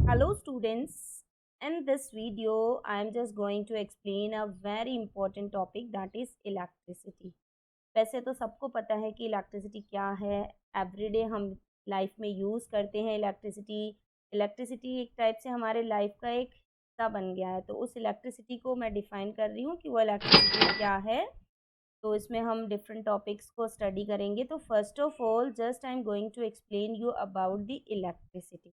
Hello students, in this video I am just going to explain a very important topic that is electricity. वैसे तो सबको पता है कि इलेक्ट्रिसिटी क्या है, एवरीडे हम लाइफ में यूज़ करते हैं इलेक्ट्रिसिटी। इलेक्ट्रिसिटी एक टाइप से हमारे लाइफ का एक हिस्सा बन गया है, तो उस इलेक्ट्रिसिटी को मैं डिफ़ाइन कर रही हूँ कि वो इलेक्ट्रिसिटी क्या है। तो इसमें हम डिफरेंट टॉपिक्स को स्टडी करेंगे। तो first of all just I am going to explain you about the electricity.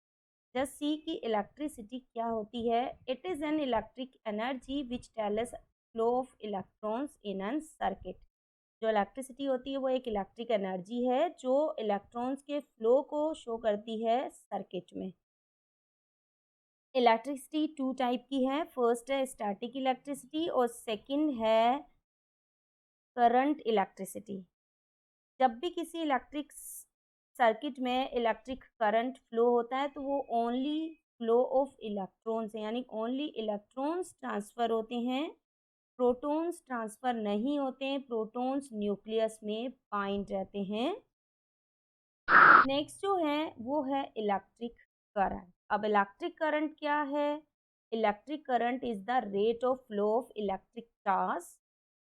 Just see कि इलेक्ट्रिसिटी क्या होती है। It is an electric energy which tells flow of electrons in an circuit. जो electricity होती है वो एक इलेक्ट्रिक एनर्जी है जो इलेक्ट्रॉन्स के फ्लो को शो करती है सर्किट में। इलेक्ट्रिसिटी टू टाइप की है, फर्स्ट है स्टैटिक इलेक्ट्रिसिटी और सेकंड है करंट इलेक्ट्रिसिटी। जब भी किसी इलेक्ट्रिक सर्किट में इलेक्ट्रिक करंट फ्लो होता है तो वो ओनली फ्लो ऑफ इलेक्ट्रॉन्स है, यानी ओनली इलेक्ट्रॉन्स ट्रांसफ़र होते हैं, प्रोटॉन्स ट्रांसफ़र नहीं होते हैं। प्रोटॉन्स न्यूक्लियस में बाइंड रहते हैं। नेक्स्ट जो है वो है इलेक्ट्रिक करंट। अब इलेक्ट्रिक करंट क्या है? Electric current is the rate of flow of electric charge.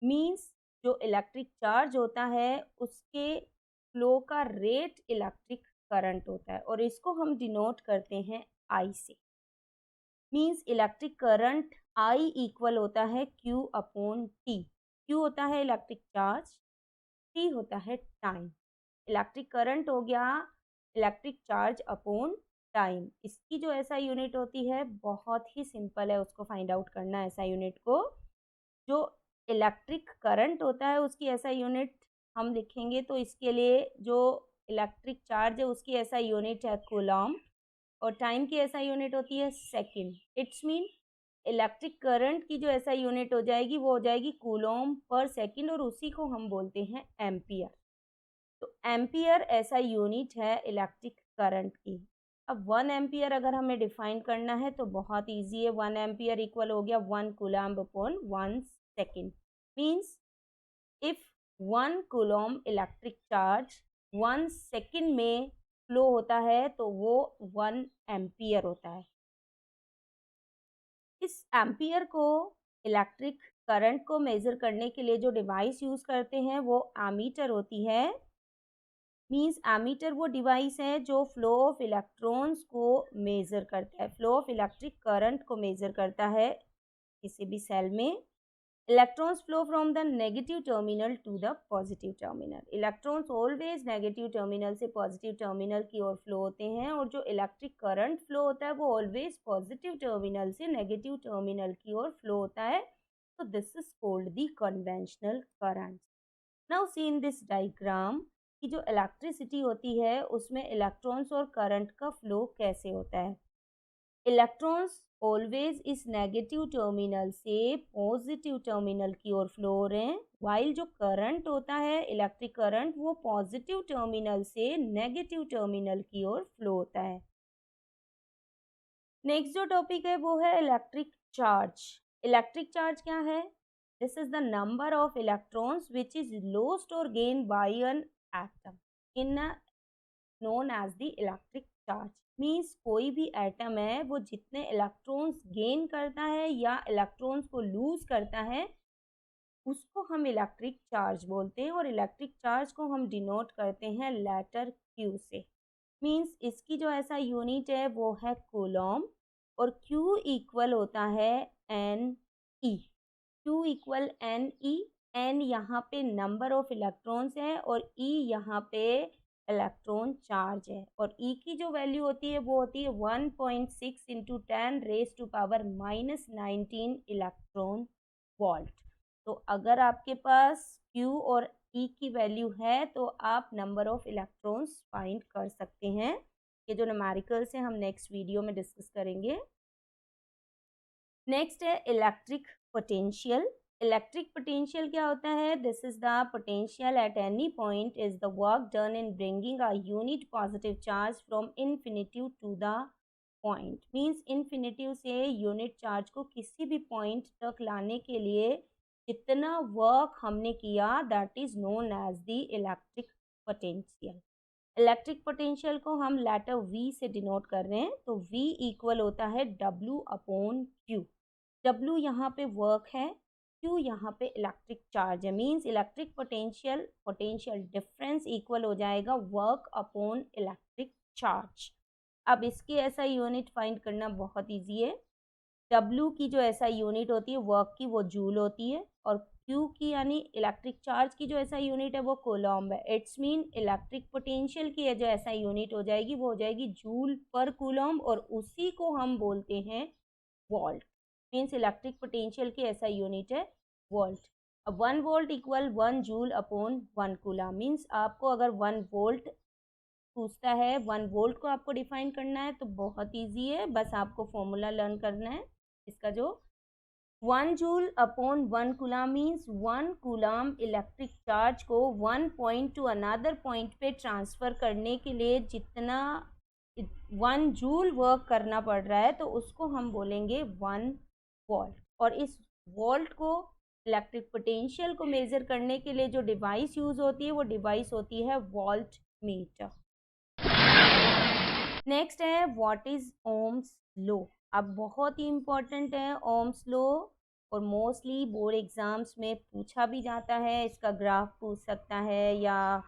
Means जो इलेक्ट्रिक चार्ज होता है उसके फ्लो का रेट इलेक्ट्रिक करंट होता है और इसको हम डिनोट करते हैं आई से। Means electric current I equal होता है क्यू अपॉन टी। क्यू होता है इलेक्ट्रिक चार्ज, टी होता है टाइम। इलेक्ट्रिक करंट हो गया इलेक्ट्रिक चार्ज अपॉन टाइम। इसकी जो ऐसा यूनिट होती है बहुत ही सिंपल है, उसको फाइंड आउट करना ऐसा यूनिट को। जो इलेक्ट्रिक करंट होता है उसकी ऐसा यूनिट हम लिखेंगे तो इसके लिए जो इलेक्ट्रिक चार्ज है उसकी ऐसा यूनिट है कूलॉम और टाइम की ऐसा यूनिट होती है second. It's mean electric current की जो ऐसा यूनिट हो जाएगी वो हो जाएगी कूलॉम पर सेकंड और उसी को हम बोलते हैं एम्पियर। तो एम्पियर ऐसा यूनिट है इलेक्ट्रिक करंट की। अब 1 एम्पियर अगर हमें डिफाइन करना है तो बहुत इजी है। 1 एम्पियर इक्वल हो गया 1 coulomb upon 1 second. Means if 1 coulomb electric charge 1 second में फ्लो होता है तो वो 1 एम्पियर होता है। इस एम्पियर को इलेक्ट्रिक करंट को मेज़र करने के लिए जो डिवाइस यूज़ करते हैं वो एमीटर होती है। मीन्स एमीटर वो डिवाइस है जो फ्लो ऑफ इलेक्ट्रॉन्स को मेज़र करता है, फ्लो ऑफ इलेक्ट्रिक करंट को मेज़र करता है किसी भी सेल में। Electrons flow from the negative terminal to the positive terminal. Electrons always negative terminal से पॉजिटिव टर्मिनल की ओर फ्लो होते हैं और जो इलेक्ट्रिक करंट फ्लो होता है वो ऑलवेज पॉजिटिव टर्मिनल से नेगेटिव टर्मिनल की ओर फ्लो होता है। तो this is called the conventional current. Now see in this diagram कि जो इलेक्ट्रिसिटी होती है उसमें इलेक्ट्रॉन्स और करंट का फ्लो कैसे होता है। इलेक्ट्रॉन्स ऑलवेज इस नेगेटिव टर्मिनल से पॉजिटिव टर्मिनल की ओर फ्लो हो रहे हैं, वाइल जो करंट होता है इलेक्ट्रिक करंट वो पॉजिटिव टर्मिनल से नेगेटिव टर्मिनल की ओर फ्लो होता है। नेक्स्ट जो टॉपिक है वो है इलेक्ट्रिक चार्ज। इलेक्ट्रिक चार्ज क्या है? This is the number of electrons which is lost और gain by an atom in known as the electric charge. Means कोई भी एटम है वो जितने इलेक्ट्रॉन्स गेन करता है या इलेक्ट्रॉन्स को लूज करता है उसको हम इलेक्ट्रिक चार्ज बोलते हैं और इलेक्ट्रिक चार्ज को हम डिनोट करते हैं लेटर क्यू से। मीन्स इसकी जो ऐसा यूनिट है वो है कूलॉम और क्यू इक्वल होता है N E. Q equal N E. N यहाँ पे नंबर ऑफ इलेक्ट्रॉन्स है और ई यहाँ पे इलेक्ट्रॉन चार्ज है और ई की जो वैल्यू होती है वो होती है 1.6 इंटू 10⁻⁻19 इलेक्ट्रॉन वोल्ट। तो अगर आपके पास Q और E की वैल्यू है तो आप नंबर ऑफ इलेक्ट्रॉन्स फाइंड कर सकते हैं। ये जो न्यूमेरिकल्स हैं हम नेक्स्ट वीडियो में डिस्कस करेंगे। नेक्स्ट है इलेक्ट्रिक पोटेंशियल। इलेक्ट्रिक पोटेंशियल क्या होता है? This is the potential at any point is the work done in bringing a unit positive charge from infinitive to the point. Means infinitive से unit charge को किसी भी point तक लाने के लिए जितना वर्क हमने किया that is known as the electric potential. Electric potential को हम लेटर V से डिनोट कर रहे हैं, तो V इक्वल होता है W अपॉन Q। W यहाँ पे वर्क है, Q यहाँ पे इलेक्ट्रिक चार्ज है, means electric potential difference equal हो जाएगा वर्क अपॉन इलेक्ट्रिक चार्ज। अब इसकी ऐसा यूनिट फाइंड करना बहुत ईजी है। W की जो ऐसा यूनिट होती है वर्क की, वो जूल होती है, और Q की यानी इलेक्ट्रिक चार्ज की जो ऐसा यूनिट है वो कूलॉम्ब है। इट्स मीन इलेक्ट्रिक पोटेंशियल की जो ऐसा यूनिट हो जाएगी वो हो जाएगी जूल पर कूलॉम्ब, और उसी को हम बोलते हैं वोल्ट। मीन्स इलेक्ट्रिक पोटेंशियल की ऐसा यूनिट है वोल्ट। अब 1 volt equal 1 joule upon 1 coulomb. Means आपको अगर 1 वोल्ट पूछता है, 1 वोल्ट को आपको डिफाइन करना है तो बहुत ईजी है, बस आपको फॉर्मूला लर्न करना है इसका। जो 1 joule upon 1 coulomb means 1 coulomb electric charge को 1 पॉइंट टू अनदर पॉइंट पे ट्रांसफ़र करने के लिए जितना 1 जूल वर्क करना पड़ रहा है तो उसको हम बोलेंगे 1 वोल्ट। और इस वोल्ट को इलेक्ट्रिक पोटेंशियल को मेज़र करने के लिए जो डिवाइस यूज़ होती है वो डिवाइस होती है वोल्ट मीटर। नेक्स्ट है व्हाट इज ओम्स लॉ। अब बहुत ही इम्पोर्टेंट है ओम्स लॉ, और मोस्टली बोर्ड एग्जाम्स में पूछा भी जाता है। इसका ग्राफ पूछ सकता है या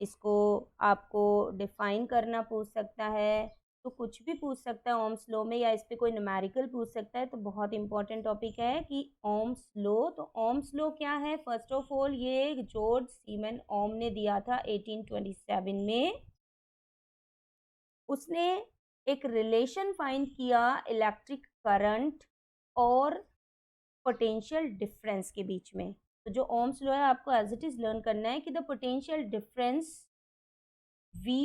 इसको आपको डिफाइन करना पूछ सकता है, तो कुछ भी पूछ सकता है ओम्स लॉ में, या इस पर कोई न्यूमेरिकल पूछ सकता है। तो बहुत इंपॉर्टेंट टॉपिक है कि ओम्स लॉ। तो ओम्स लॉ क्या है? फर्स्ट ऑफ ऑल ये जॉर्ज सीमन ओम ने दिया था 1827 में। उसने एक रिलेशन फाइंड किया इलेक्ट्रिक करंट और पोटेंशियल डिफरेंस के बीच में। तो जो ओम्स लॉ है आपको एज इट इज लर्न करना है कि the potential difference V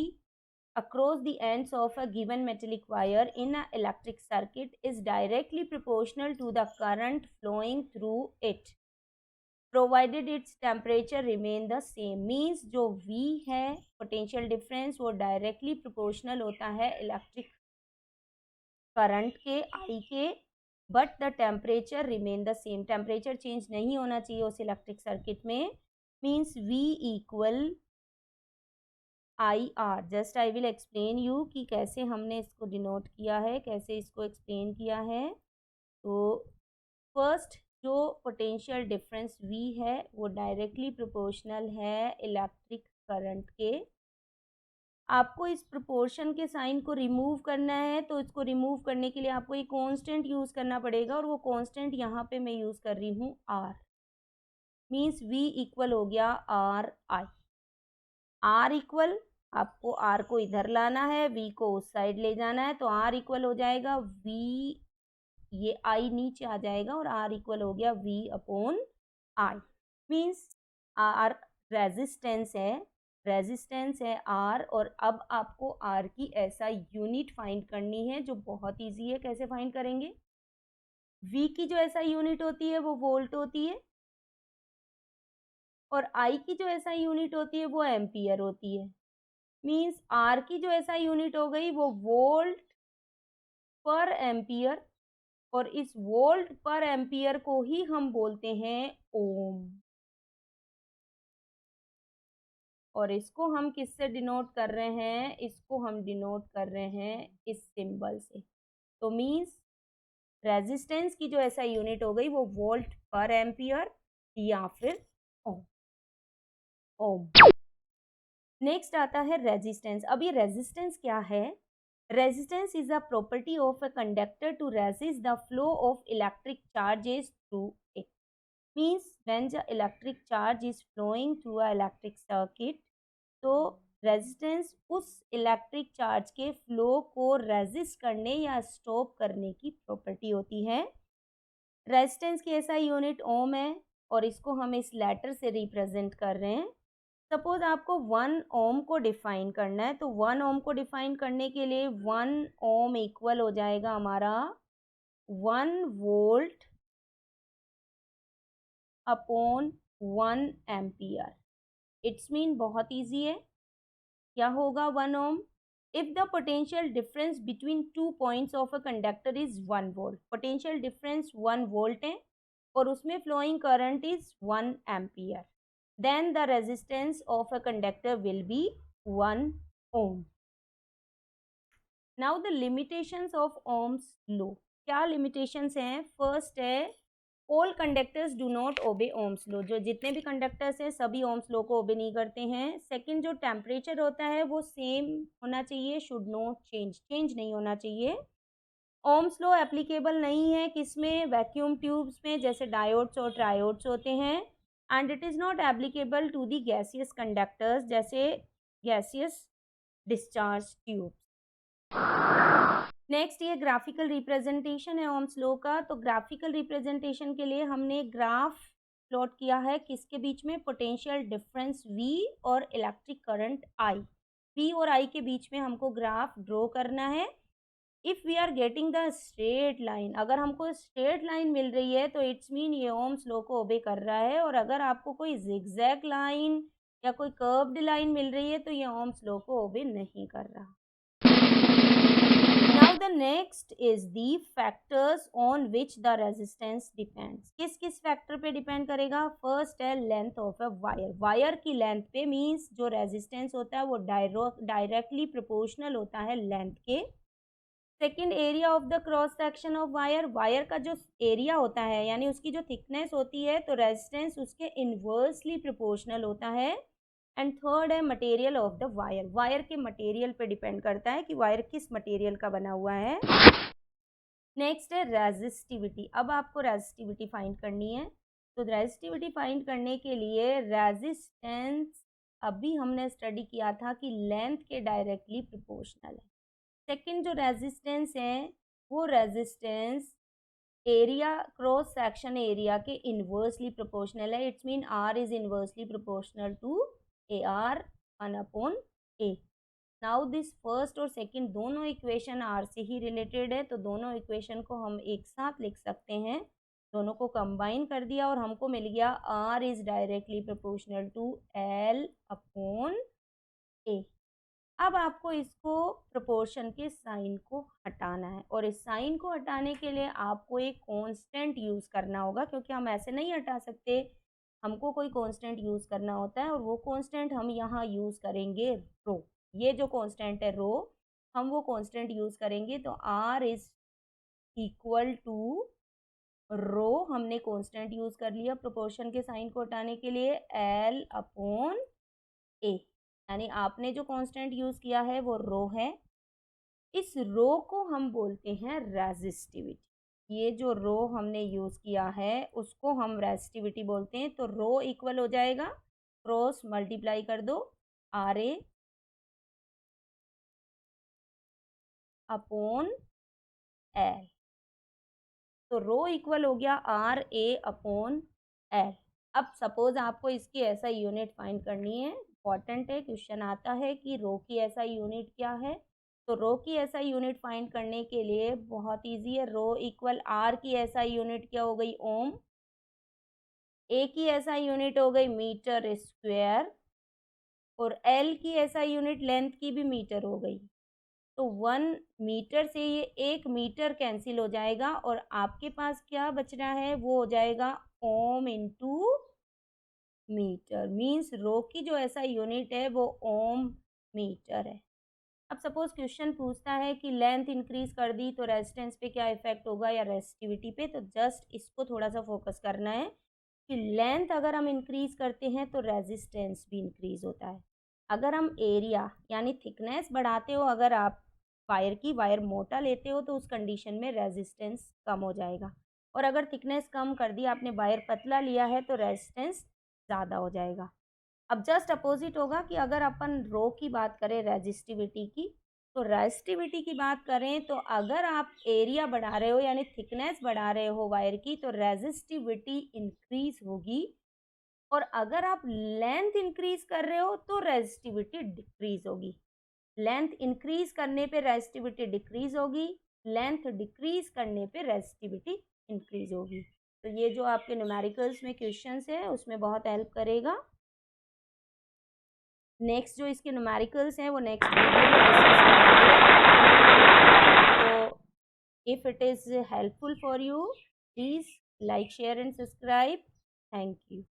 across the ends of a given metallic wire in an electric circuit is directly proportional to the current flowing through it provided its temperature remain the same. Means जो V है potential difference वो directly proportional होता है electric current के I के, but the temperature remain the same. Temperature change नहीं होना चाहिए उस इलेक्ट्रिक सर्किट में। Means V equal IR। Just I will explain you कि कैसे हमने इसको डिनोट किया है, कैसे इसको एक्सप्लेन किया है। तो फर्स्ट जो पोटेंशियल डिफरेंस V है वो डायरेक्टली प्रोपोर्शनल है इलेक्ट्रिक करंट के। आपको इस प्रोपोर्शन के साइन को रिमूव करना है, तो इसको रिमूव करने के लिए आपको एक कांस्टेंट यूज़ करना पड़ेगा, और वो कांस्टेंट यहाँ पे मैं यूज़ कर रही हूँ R। मीन्स V इक्वल हो गया RI। R इक्वल, आपको R को इधर लाना है, V को उस साइड ले जाना है, तो R इक्वल हो जाएगा V, ये I नीचे आ जाएगा और R इक्वल हो गया V upon I। Means R resistance है R, और अब आपको R की ऐसा यूनिट फाइंड करनी है जो बहुत इजी है। कैसे फाइंड करेंगे? V की जो ऐसा यूनिट होती है वो वोल्ट होती है, और I की जो ऐसा यूनिट होती है वो एम्पियर होती है। मीन्स R की जो ऐसा यूनिट हो गई वो वोल्ट पर एम्पियर, और इस वोल्ट पर एम्पियर को ही हम बोलते हैं ओम। और इसको हम किससे डिनोट कर रहे हैं? इसको हम डिनोट कर रहे हैं इस सिंबल से। तो मीन्स रेजिस्टेंस की जो ऐसा यूनिट हो गई वो वोल्ट पर एम्पियर या फिर ओम। नेक्स्ट आता है रेजिस्टेंस। अब ये रेजिस्टेंस क्या है? Resistance is a property of a conductor to resist the flow of electric charges through it. Means when the electric charge is flowing through a electric circuit, तो resistance उस electric charge के flow को resist करने या stop करने की property होती है। रेजिस्टेंस की ऐसा यूनिट ओम है, और इसको हम इस लेटर से रिप्रेजेंट कर रहे हैं। सपोज आपको 1 ओम को डिफाइन करना है, तो 1 ओम को डिफाइन करने के लिए 1 ओम इक्वल हो जाएगा हमारा 1 volt upon 1 ampere. It's mean बहुत इजी है। क्या होगा 1 ohm? If the potential difference between 2 points of a conductor is 1 volt. Potential difference 1 volt है और उसमें flowing current is 1 ampere, then the resistance of a conductor will be 1 ohm. Now the limitations of Ohm's law. क्या limitations हैं? First है all conductors do not obey Ohm's law. जो जितने भी conductors हैं सभी ओम्स लॉ को ओबे नहीं करते हैं. सेकंड, जो टेम्परेचर होता है वो सेम होना चाहिए, शुड नॉट चेंज नहीं होना चाहिए. ओम्स लॉ एप्लीकेबल नहीं है किसमें? वैक्यूम ट्यूब्स में, जैसे डायोड्स और ट्रायोड्स होते हैं. And it is not applicable to the gaseous conductors, जैसे गैसियस डिस्चार्ज ट्यूब. नेक्स्ट, ये ग्राफिकल रिप्रेजेंटेशन है ओम्स लॉ का. तो ग्राफिकल रिप्रेजेंटेशन के लिए हमने ग्राफ प्लॉट किया है किसके बीच में? पोटेंशियल डिफरेंस V और इलेक्ट्रिक करंट I. V और I के बीच में हमको ग्राफ ड्रॉ करना है. If we are getting the straight line, अगर हमको स्ट्रेट लाइन मिल रही है तो इट्स मीन ये ओम्स लॉ को ओबे कर रहा है. और अगर आपको कोई जिगजैग लाइन या कोई कर्व्ड लाइन मिल रही है तो ये ओम्स लॉ को ओबे नहीं कर रहा. Now the next is the factors on which the resistance depends. किस किस फैक्टर पे डिपेंड करेगा? फर्स्ट है length of a wire. Wire की लेंथ पे, मीन्स जो रेजिस्टेंस होता है वो डायरेक्टली प्रोपोर्शनल होता है लेंथ के. Second, area of the cross section of wire. Wire का जो एरिया होता है यानी उसकी जो थिकनेस होती है तो रेजिस्टेंस उसके इन्वर्सली प्रोपोर्शनल होता है. एंड थर्ड है material of the wire. Wire के मटेरियल पे डिपेंड करता है कि वायर किस मटेरियल का बना हुआ है. नेक्स्ट है रेजिस्टिविटी. अब आपको रेजिस्टिविटी फाइंड करनी है. तो रेजिस्टिविटी फाइंड करने के लिए रेजिस्टेंस अभी हमने स्टडी किया था कि लेंथ के डायरेक्टली प्रोपोर्शनल है. सेकेंड जो रेजिस्टेंस है वो resistance area, cross section area के इन्वर्सली प्रोपोर्शनल है. It's mean R is inversely proportional to AR 1/A. Now this first और सेकंड दोनों इक्वेशन R से ही रिलेटेड है, तो दोनों इक्वेशन को हम एक साथ लिख सकते हैं. दोनों को कंबाइन कर दिया और हमको मिल गया R is directly proportional to L/A. अब आपको इसको प्रोपोर्शन के साइन को हटाना है और इस साइन को हटाने के लिए आपको एक कांस्टेंट यूज़ करना होगा, क्योंकि हम ऐसे नहीं हटा सकते. हमको कोई कांस्टेंट यूज़ करना होता है और वो कांस्टेंट हम यहाँ यूज़ करेंगे रो. ये जो कांस्टेंट है रो, हम वो कांस्टेंट यूज़ करेंगे. तो R इज इक्वल टू रो, हमने कांस्टेंट यूज़ कर लिया प्रोपोर्शन के साइन को हटाने के लिए, L/A. यानी आपने जो कांस्टेंट यूज़ किया है वो रो है. इस रो को हम बोलते हैं रेजिस्टिविटी. ये जो रो हमने यूज़ किया है उसको हम रेजिस्टिविटी बोलते हैं. तो रो इक्वल हो जाएगा, क्रॉस मल्टीप्लाई कर दो, RA अपॉन L. तो रो इक्वल हो गया RA अपॉन L. अब सपोज आपको इसकी ऐसा यूनिट फाइंड करनी है. इंपॉर्टेंट है, क्वेश्चन आता है कि रो की ऐसा यूनिट क्या है. तो रो की ऐसा यूनिट फाइंड करने के लिए बहुत इजी है. रो इक्वल R की ऐसा यूनिट क्या हो गई? ओम. A की ऐसा यूनिट हो गई मीटर स्क्वायर. और L की ऐसा यूनिट लेंथ की भी मीटर हो गई. तो 1 मीटर से ये 1 मीटर कैंसिल हो जाएगा और आपके पास क्या बच रहा है? वो हो जाएगा ohm into metre. Means rho की जो ऐसा यूनिट है वो ओम मीटर है. अब सपोज क्वेश्चन पूछता है कि लेंथ इंक्रीज कर दी तो रेजिस्टेंस पे क्या इफेक्ट होगा या रेजिस्टिविटी पे. तो जस्ट इसको थोड़ा सा फोकस करना है कि लेंथ अगर हम इंक्रीज करते हैं तो रेजिस्टेंस भी इंक्रीज होता है. अगर हम एरिया यानी थिकनेस बढ़ाते हो, अगर आप वायर मोटा लेते हो तो उस कंडीशन में रेजिस्टेंस कम हो जाएगा. और अगर थिकनेस कम कर दी, आपने वायर पतला लिया है तो रेजिस्टेंस ज़्यादा हो जाएगा. अब जस्ट अपोजिट होगा कि अगर अपन रो की बात करें रेजिस्टिविटी की, तो रेजिस्टिविटी की बात करें तो अगर आप एरिया बढ़ा रहे हो यानी थिकनेस बढ़ा रहे हो वायर की तो रेजिस्टिविटी इंक्रीज होगी. और अगर आप लेंथ इंक्रीज कर रहे हो तो रेजिस्टिविटी डिक्रीज होगी. लेंथ इंक्रीज करने पे रेजिस्टिविटी डिक्रीज होगी, लेंथ डिक्रीज करने पे रेजिस्टिविटी इंक्रीज होगी. तो ये जो आपके न्यूमेरिकल्स में क्वेश्चंस है उसमें बहुत हेल्प करेगा. नेक्स्ट जो इसके न्यूमेरिकल्स हैं वो नेक्स्ट वीडियो में डिस्कस करेंगे. तो if it is helpful for you, please like, share and subscribe. Thank you.